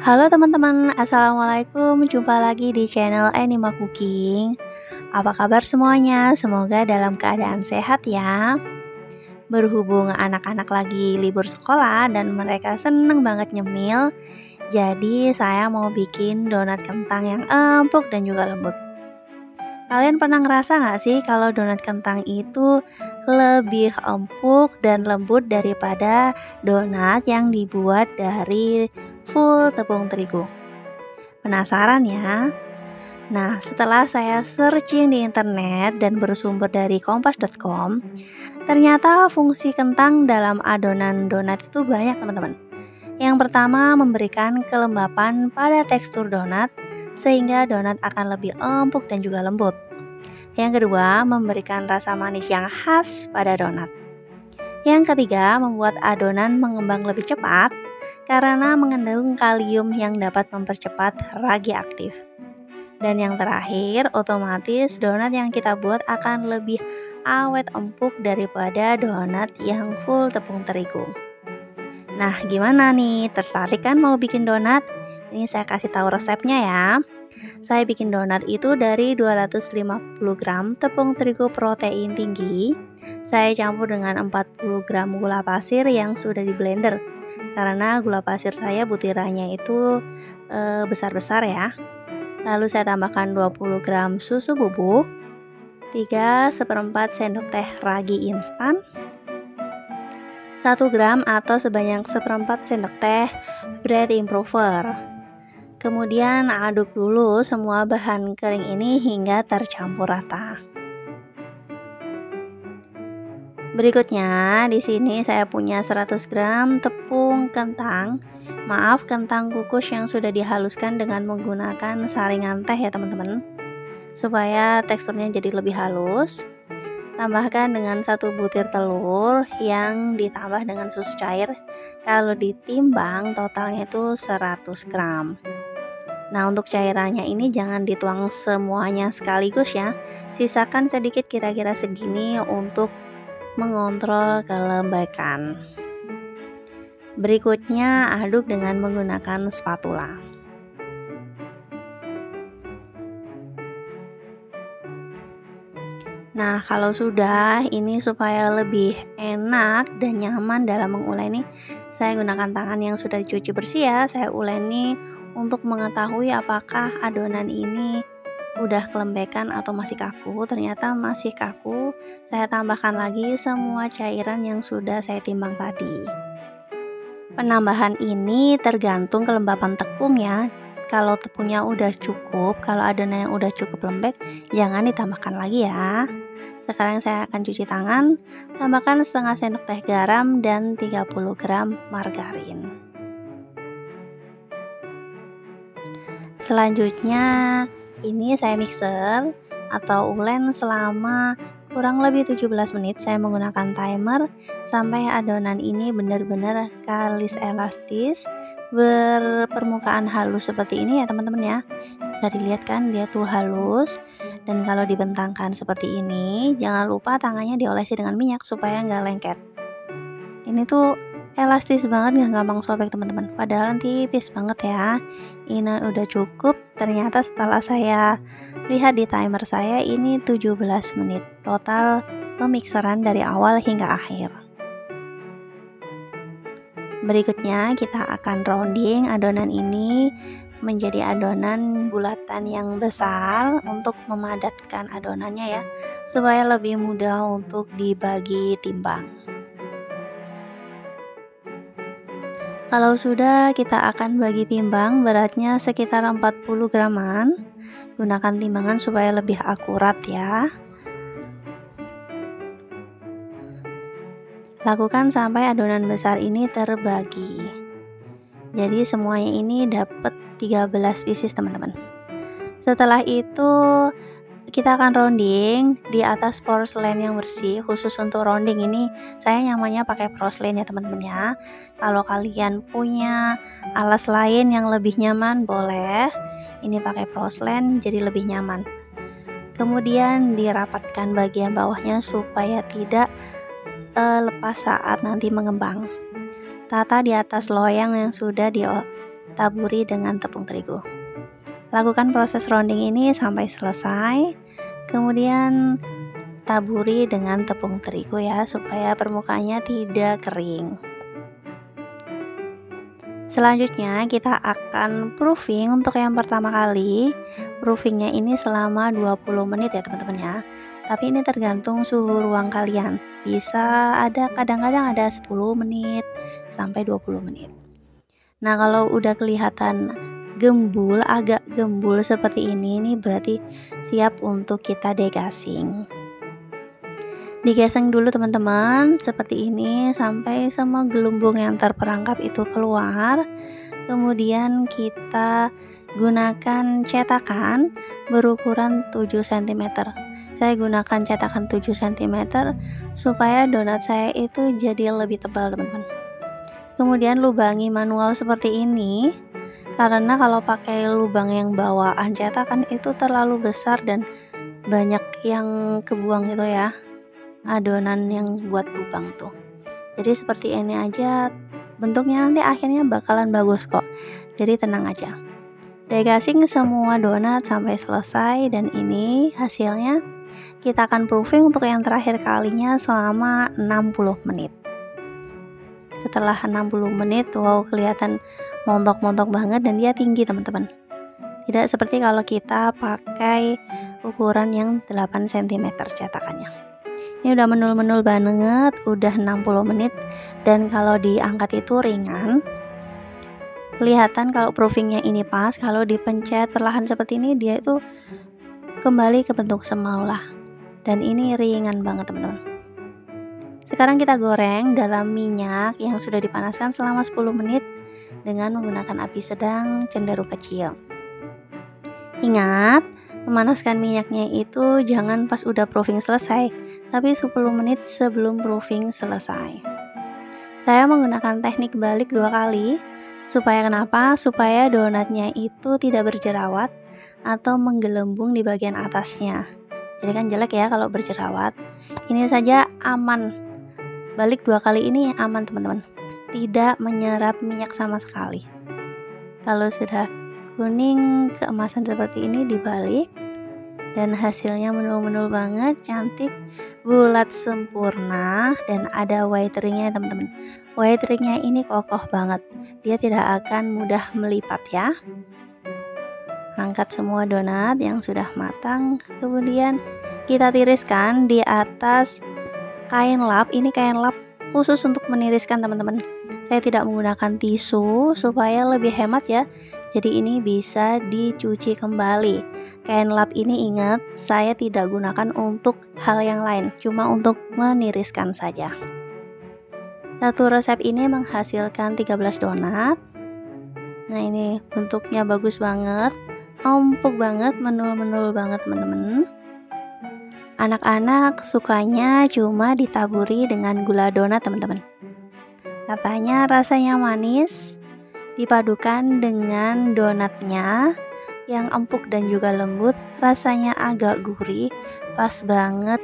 Halo teman-teman, assalamualaikum. Jumpa lagi di channel Anima Cooking. Apa kabar semuanya? Semoga dalam keadaan sehat ya. Berhubung anak-anak lagi libur sekolah dan mereka seneng banget nyemil, jadi saya mau bikin donat kentang yang empuk dan juga lembut. Kalian pernah ngerasa gak sih kalau donat kentang itu lebih empuk dan lembut daripada donat yang dibuat dari full tepung terigu? Penasaran ya? Nah, setelah saya searching di internet dan bersumber dari kompas.com, ternyata fungsi kentang dalam adonan donat itu banyak teman-teman. Yang pertama, memberikan kelembapan pada tekstur donat sehingga donat akan lebih empuk dan juga lembut. Yang kedua, memberikan rasa manis yang khas pada donat. Yang ketiga, membuat adonan mengembang lebih cepat karena mengandung kalium yang dapat mempercepat ragi aktif. Dan yang terakhir, otomatis donat yang kita buat akan lebih awet empuk daripada donat yang full tepung terigu. Nah, gimana nih? Tertarik kan mau bikin donat? Ini saya kasih tahu resepnya ya. Saya bikin donat itu dari 250 gram tepung terigu protein tinggi. Saya campur dengan 40 gram gula pasir yang sudah di blender. Karena gula pasir saya butirannya itu besar-besar ya. Lalu saya tambahkan 20 gram susu bubuk, 3/4 sendok teh ragi instan, 1 gram atau sebanyak 1/4 sendok teh bread improver. Kemudian aduk dulu semua bahan kering ini hingga tercampur rata. Berikutnya di sini saya punya 100 gram tepung kentang. Maaf, kentang kukus yang sudah dihaluskan dengan menggunakan saringan teh ya teman-teman. Supaya teksturnya jadi lebih halus. Tambahkan dengan 1 butir telur yang ditambah dengan susu cair. Kalau ditimbang totalnya itu 100 gram. Nah, untuk cairannya ini jangan dituang semuanya sekaligus ya. Sisakan sedikit kira-kira segini untuk mengontrol kelembapan. Berikutnya aduk dengan menggunakan spatula. Nah, kalau sudah ini supaya lebih enak dan nyaman dalam menguleni, saya gunakan tangan yang sudah dicuci bersih ya. Saya uleni untuk mengetahui apakah adonan ini udah kelembekan atau masih kaku. Ternyata masih kaku. Saya tambahkan lagi semua cairan yang sudah saya timbang tadi. Penambahan ini tergantung kelembapan tepung ya. Kalau tepungnya udah cukup, kalau adonan yang udah cukup lembek, jangan ditambahkan lagi ya. Sekarang saya akan cuci tangan, tambahkan setengah sendok teh garam dan 30 gram margarin. Selanjutnya ini saya mixer atau ulen selama kurang lebih 17 menit. Saya menggunakan timer sampai adonan ini benar-benar kalis elastis, berpermukaan halus seperti ini ya teman-teman ya. Bisa dilihat kan dia tuh halus. Dan kalau dibentangkan seperti ini, jangan lupa tangannya diolesi dengan minyak supaya nggak lengket. Ini tuh elastis banget, nggak gampang sobek teman-teman. Padahal tipis banget ya. Ini udah cukup. Ternyata setelah saya lihat di timer saya ini 17 menit total pemikseran dari awal hingga akhir. Berikutnya kita akan rounding adonan ini menjadi adonan bulatan yang besar untuk memadatkan adonannya ya, supaya lebih mudah untuk dibagi timbang. Kalau sudah, kita akan bagi timbang beratnya sekitar 40 graman. Gunakan timbangan supaya lebih akurat ya. Lakukan sampai adonan besar ini terbagi. Jadi semuanya ini dapat 13 pieces teman-teman. Setelah itu kita akan rounding di atas porselen yang bersih. Khusus untuk rounding ini saya nyamannya pakai porcelain ya teman-teman ya. Kalau kalian punya alas lain yang lebih nyaman boleh. Ini pakai porcelain jadi lebih nyaman. Kemudian dirapatkan bagian bawahnya supaya tidak lepas saat nanti mengembang. Tata di atas loyang yang sudah taburi dengan tepung terigu. Lakukan proses rounding ini sampai selesai, kemudian taburi dengan tepung terigu ya, supaya permukaannya tidak kering. Selanjutnya kita akan proofing. Untuk yang pertama kali, proofingnya ini selama 20 menit ya teman-teman ya. Tapi ini tergantung suhu ruang kalian. Bisa ada, kadang-kadang ada 10 menit sampai 20 menit. Nah, kalau udah kelihatan gembul, agak gembul seperti ini berarti siap untuk kita degassing. Digeseng dulu teman-teman seperti ini sampai semua gelembung yang terperangkap itu keluar. Kemudian kita gunakan cetakan berukuran 7 cm. Saya gunakan cetakan 7 cm supaya donat saya itu jadi lebih tebal teman-teman. Kemudian lubangi manual seperti ini, karena kalau pakai lubang yang bawaan cetakan itu terlalu besar dan banyak yang kebuang gitu ya, adonan yang buat lubang tuh. Jadi seperti ini aja bentuknya, nanti akhirnya bakalan bagus kok, jadi tenang aja. Degassing semua donat sampai selesai dan ini hasilnya. Kita akan proofing untuk yang terakhir kalinya selama 60 menit. Setelah 60 menit, wow, kelihatan montok-montok banget dan dia tinggi teman-teman. Tidak seperti kalau kita pakai ukuran yang 8 cm cetakannya. Ini udah menul-menul banget, udah 60 menit, dan kalau diangkat itu ringan. Kelihatan kalau proofingnya ini pas, kalau dipencet perlahan seperti ini dia itu kembali ke bentuk semula. Dan ini ringan banget teman-teman. Sekarang kita goreng dalam minyak yang sudah dipanaskan selama 10 menit dengan menggunakan api sedang cenderung kecil. Ingat, memanaskan minyaknya itu jangan pas udah proofing selesai, tapi 10 menit sebelum proofing selesai. Saya menggunakan teknik balik 2 kali. Supaya kenapa? Supaya donatnya itu tidak berjerawat atau menggelembung di bagian atasnya. Jadi kan jelek ya kalau berjerawat. Ini saja aman. Balik 2 kali ini aman teman-teman. Tidak menyerap minyak sama sekali. Kalau sudah kuning keemasan seperti ini dibalik, dan hasilnya menul-menul banget, cantik, bulat sempurna, dan ada white ringnya teman-teman. White ringnya ini kokoh banget, dia tidak akan mudah melipat ya. Angkat semua donat yang sudah matang, kemudian kita tiriskan di atas kain lap. Ini kain lap khusus untuk meniriskan teman-teman. Saya tidak menggunakan tisu supaya lebih hemat ya. Jadi ini bisa dicuci kembali. Kain lap ini ingat, saya tidak gunakan untuk hal yang lain, cuma untuk meniriskan saja. Satu resep ini menghasilkan 13 donat. Nah, ini bentuknya bagus banget, empuk banget, menul-menul banget teman-teman. Anak-anak sukanya cuma ditaburi dengan gula donat teman-teman. Katanya rasanya manis, dipadukan dengan donatnya yang empuk dan juga lembut, rasanya agak gurih, pas banget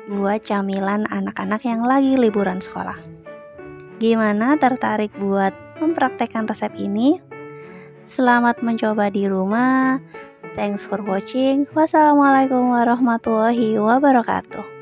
buat camilan anak-anak yang lagi liburan sekolah. Gimana, tertarik buat mempraktekkan resep ini? Selamat mencoba di rumah. Thanks for watching. Wassalamualaikum warahmatullahi wabarakatuh.